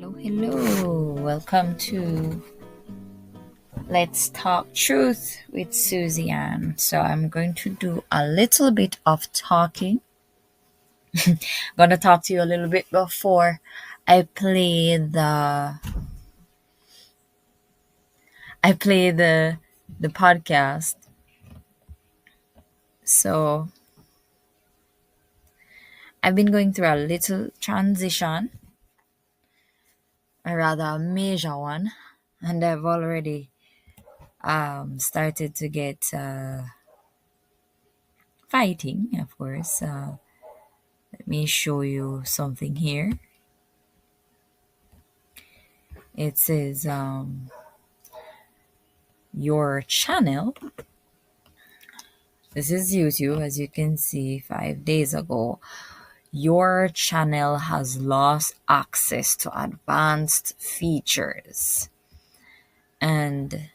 Hello. Welcome to Let's Talk Truth with Susie Ann. So I'm going to do a little bit of talking. I'm going to talk to you a little bit before I play the podcast. So I've been going through a little transition, a rather major one, and I've already started to get fighting, of course. Let me show you something here. It says your channel. This is YouTube, as you can see, 5 days ago. Your channel has lost access to advanced features. And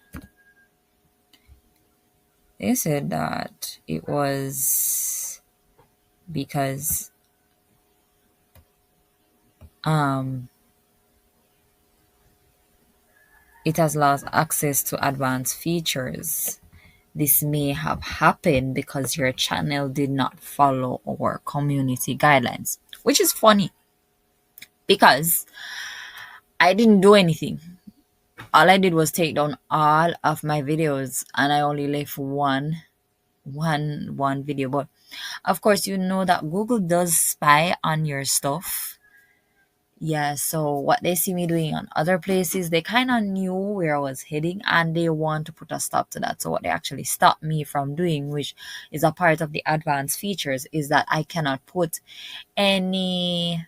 they said that it was because it has lost access to advanced features. This may have happened because your channel did not follow our community guidelines, which is funny because I didn't do anything. All I did was take down all of my videos and I only left one video. But of course, you know that Google does spy on your stuff. Yeah, so what they see me doing on other places, they kind of knew where I was heading and they want to put a stop to that. So what they actually stopped me from doing, which is a part of the advanced features, is that I cannot put any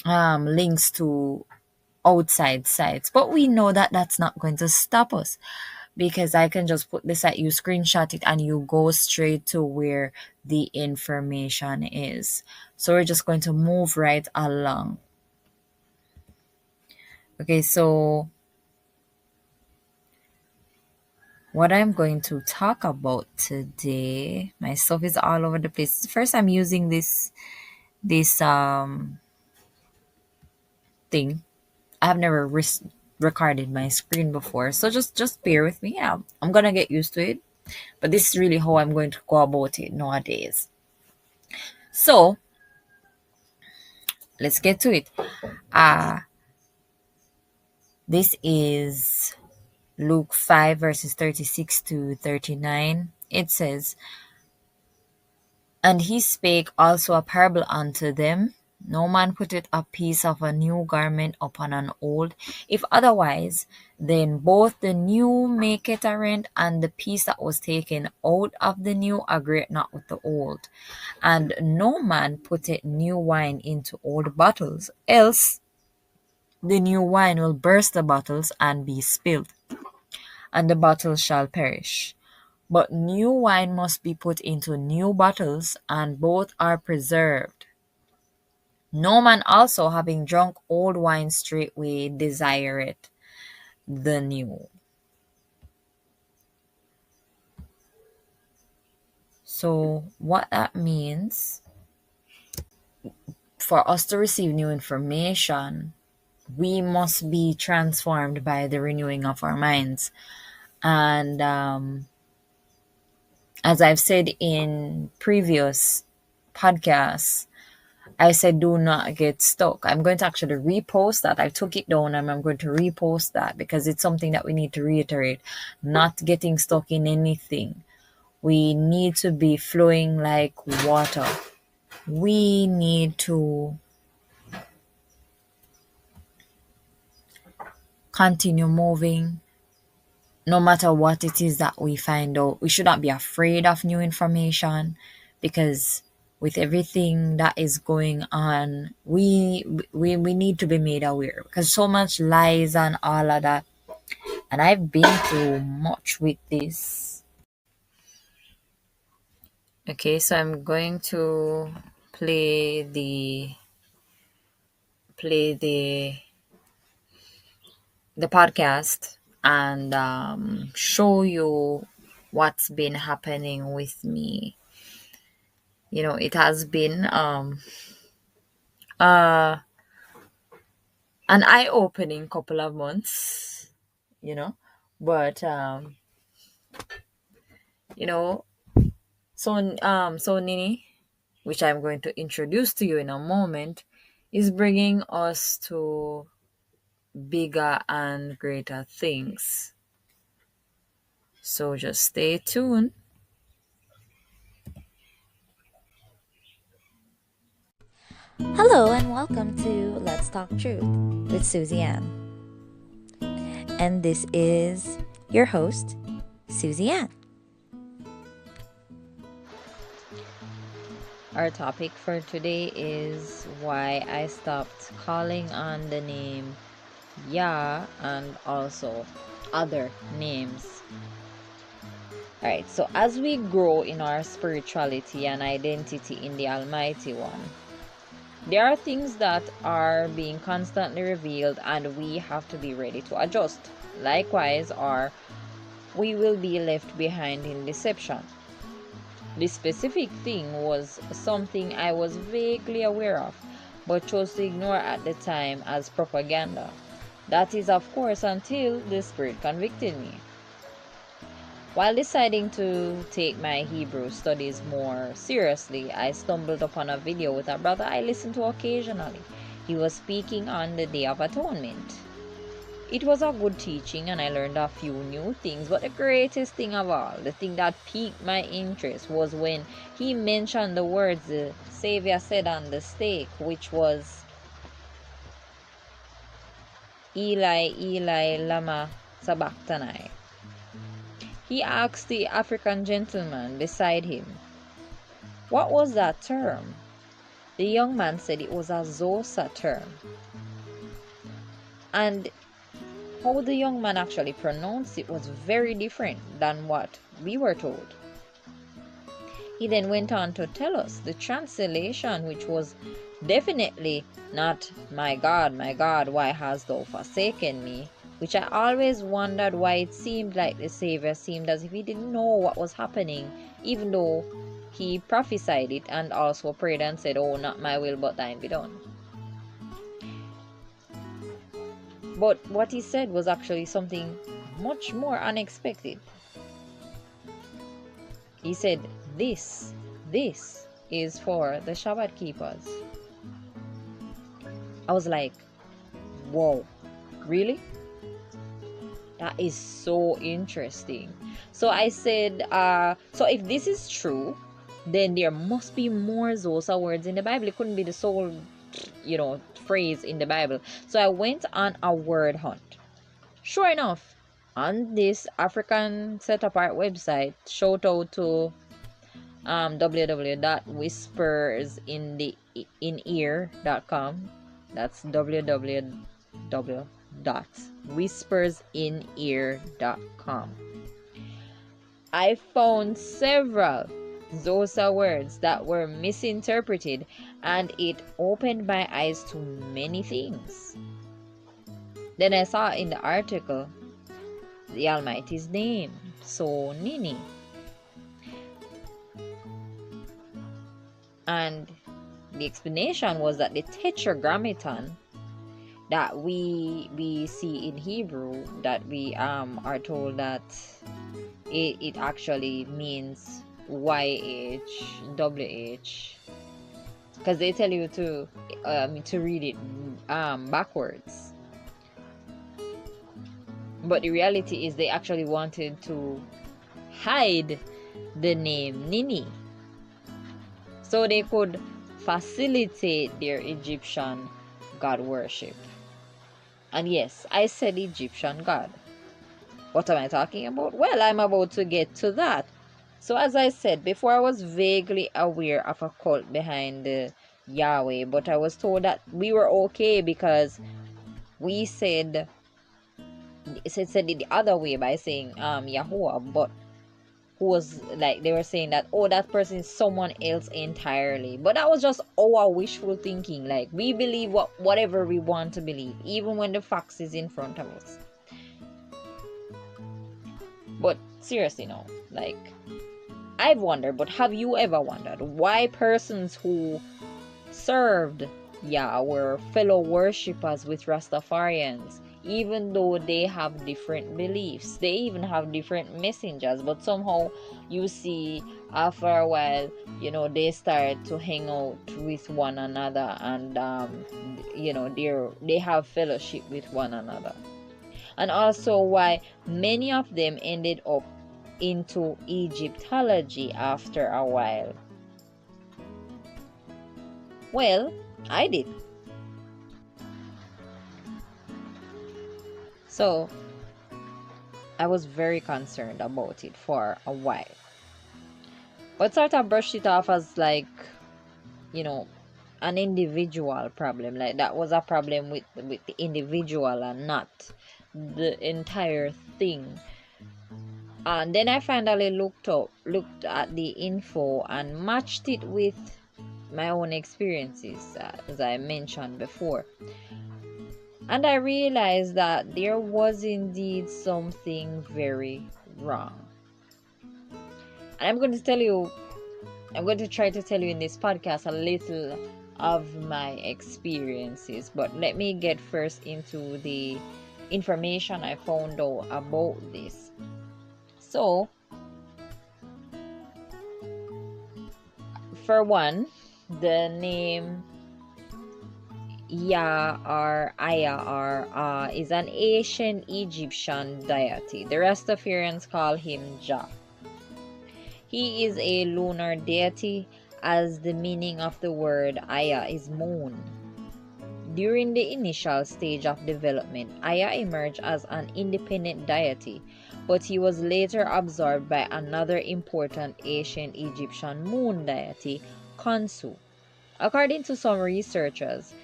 links to outside sites. But we know that that's not going to stop us because I can just put this at you, screenshot it, and you go straight to where the information is. So we're just going to move right along. Okay, so what I'm going to talk about today, my stuff is all over the place. First, I'm using this thing. I have never recorded my screen before, so just bear with me. I'm gonna get used to it, but this is really how I'm going to go about it nowadays. So let's get to it. This is Luke 5 verses 36 to 39. It says, "And he spake also a parable unto them. No man putteth a piece of a new garment upon an old. If otherwise, then both the new maketh a rent, and the piece that was taken out of the new agreeth not with the old. And no man putteth new wine into old bottles, else the new wine will burst the bottles and be spilled, and the bottles shall perish. But new wine must be put into new bottles, and both are preserved. No man also, having drunk old wine, straightway desireth the new." So what that means, for us to receive new information, we must be transformed by the renewing of our minds. And as I've said in previous podcasts, I said do not get stuck. I'm going to actually repost that. I took it down and I'm going to repost that because it's something that we need to reiterate. Not getting stuck in anything. We need to be flowing like water. We need to continue moving no matter what it is that we find out. We should not be afraid of new information because with everything that is going on, we need to be made aware because so much lies and all of that. And I've been through much with this. Okay, so I'm going to play the podcast and show you what's been happening with me. You know, it has been a an eye-opening couple of months, but you know, soNINI, which I'm going to introduce to you in a moment, is bringing us to bigger and greater things. So just stay tuned. Hello and welcome to Let's Talk Truth with Susie Ann. And this is your host, Susie Ann. Our topic for today is why I stopped calling on the name YAH and also other names. Alright, so as we grow in our spirituality and identity in the Almighty One, there are things that are being constantly revealed and we have to be ready to adjust. Likewise, or we will be left behind in deception. This specific thing was something I was vaguely aware of, but chose to ignore at the time as propaganda. That is, of course, until the Spirit convicted me. While deciding to take my Hebrew studies more seriously, I stumbled upon a video with a brother I listen to occasionally. He was speaking on the Day of Atonement. It was a good teaching and I learned a few new things, but the greatest thing of all, the thing that piqued my interest, was when he mentioned the words the Savior said on the stake, which was, Eli, Eli, lama sabachthani. He asked the African gentleman beside him, what was that term? The young man said it was a Xhosa term. And how the young man actually pronounced it was very different than what we were told. He then went on to tell us the translation, which was definitely not my God, why hast thou forsaken me? Which I always wondered why it seemed like the Savior seemed as if he didn't know what was happening, even though he prophesied it and also prayed and said, oh, not my will but thine be done. But what he said was actually something much more unexpected. He said, this is for the Shabbat keepers. I was like, whoa, really? That is so interesting. So I said, so if this is true, then there must be more Xhosa words in the Bible. It couldn't be the sole, phrase in the Bible. So I went on a word hunt. Sure enough, on this African Set Apart website, shout out to www.whispersinear.com. That's www.whispersinear.com. I found several Xhosa words that were misinterpreted, and it opened my eyes to many things. Then I saw in the article the Almighty's name, soNINI. And the explanation was that the tetragrammaton that we see in Hebrew, that we are told that it actually means YH, WH, because they tell you to read it backwards. But the reality is they actually wanted to hide the name Nini, so they could facilitate their Egyptian god worship. And yes, I said Egyptian god. What am I talking about? Well, I'm about to get to that. So as I said before, I was vaguely aware of a cult behind the Yahweh, but I was told that we were okay because we said it the other way by saying Yahuwah, but who was like, they were saying that, oh, that person is someone else entirely. But that was just our wishful thinking. Like, we believe whatever we want to believe, even when the facts is in front of us. But seriously, no, like, I've wondered, but have you ever wondered why persons who served YAH were fellow worshippers with Rastafarians, even though they have different beliefs. They even have different messengers, but somehow you see after a while, they start to hang out with one another, and they have fellowship with one another. And also why many of them ended up into Egyptology after a while. Well, I did. So I was very concerned about it for a while, but sort of brushed it off as like, an individual problem. Like that was a problem with the individual and not the entire thing. And then I finally looked at the info and matched it with my own experiences, as I mentioned before. And I realized that there was indeed something very wrong. And I'm going to try to tell you in this podcast a little of my experiences. But let me get first into the information I found out about this. So, for one, the name YAH or YAH is an ancient Egyptian deity. The Rastafarians call him Jah. He is a lunar deity, as the meaning of the word YAH is moon. During the initial stage of development, YAH emerged as an independent deity, but he was later absorbed by another important ancient Egyptian moon deity, Khonsu. According to some researchers,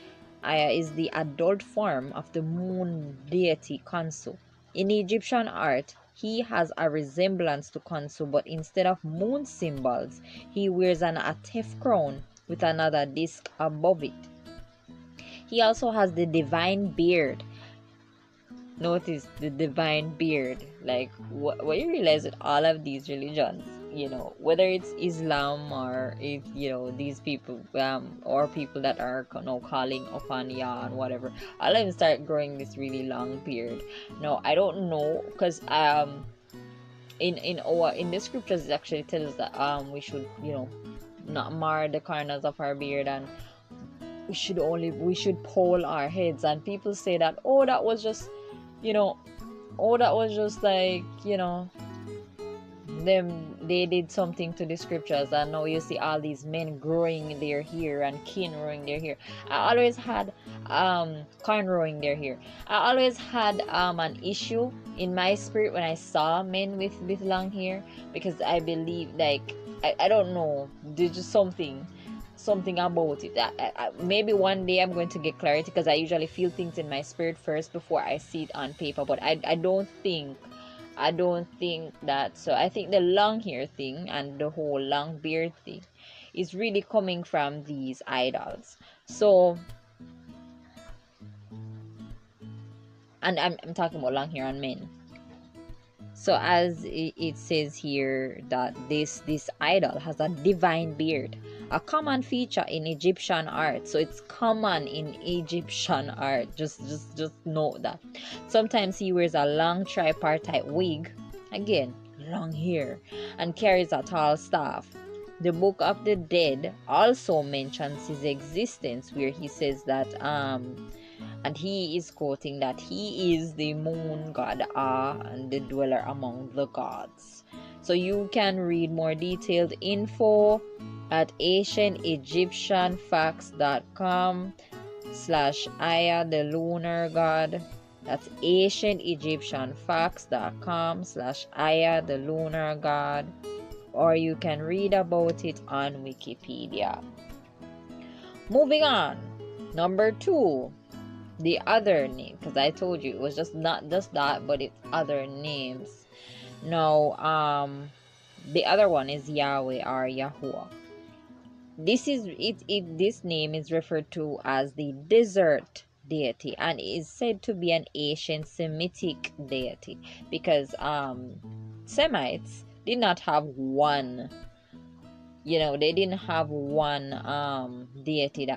YAH is the adult form of the moon deity Khonsu. In Egyptian art, he has a resemblance to Khonsu, but instead of moon symbols, he wears an Atef crown with another disc above it. He also has the divine beard. Notice the divine beard. Like, what you realize with all of these religions, whether it's Islam or if, these people, or people that are, calling upon YAH and whatever, all of them start growing this really long beard. No, I don't know, because, in the scriptures it actually tells that, we should, not mar the corners of our beard, and we should poll our heads. And people say that, that was just like, they did something to the scriptures, and now you see all these men growing their hair and kin growing their hair. I always had cornrowing their hair. I always had an issue in my spirit when I saw men with long hair, because I believe, like, I don't know, there's just something about it. Maybe one day I'm going to get clarity, because I usually feel things in my spirit first before I see it on paper. But I don't think that. So I think the long hair thing and the whole long beard thing is really coming from these idols. So, and I'm talking about long hair on men. So as it says here, that this idol has a divine beard, a common feature in Egyptian art. So it's common in Egyptian art. Just note that. Sometimes he wears a long tripartite wig, again, long hair, and carries a tall staff. The Book of the Dead also mentions his existence, where he says that and he is quoting that he is the moon god and the dweller among the gods. So you can read more detailed info at ancientegyptianfacts.com/YAH the lunar god. That's ancientegyptianfacts.com/YAH the lunar god. Or you can read about it on Wikipedia. Moving on, number 2. The other name, because I told you it was just not just that, but it's other names. Now, the other one is Yahweh or Yahuwah. This name is referred to as the desert deity, and is said to be an ancient Semitic deity, because Semites did not have one. They didn't have one deity that